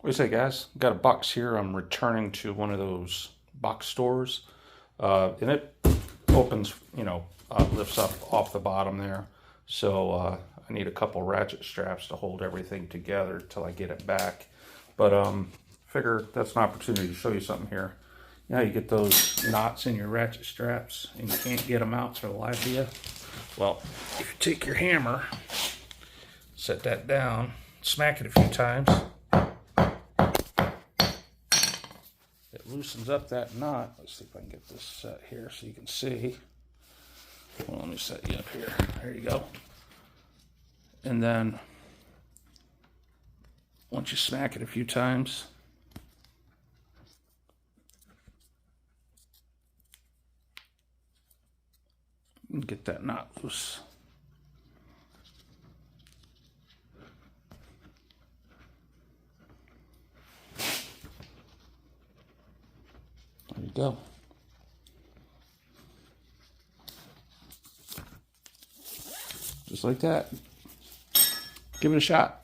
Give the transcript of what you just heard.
What do you say, guys? Got a box here. I'm returning to one of those box stores, and it opens, lifts up off the bottom there. So I need a couple ratchet straps to hold everything together till I get it back. But figure that's an opportunity to show you something here. You know how you get those knots in your ratchet straps and you can't get them out for the life of you? Well, if you take your hammer, set that down, smack it a few times, it loosens up that knot. Let's see if I can get this set here so you can see. Well, let me set you up here. There you go. And then once you smack it a few times, you can get that knot loose. There you go. Just like that. Give it a shot.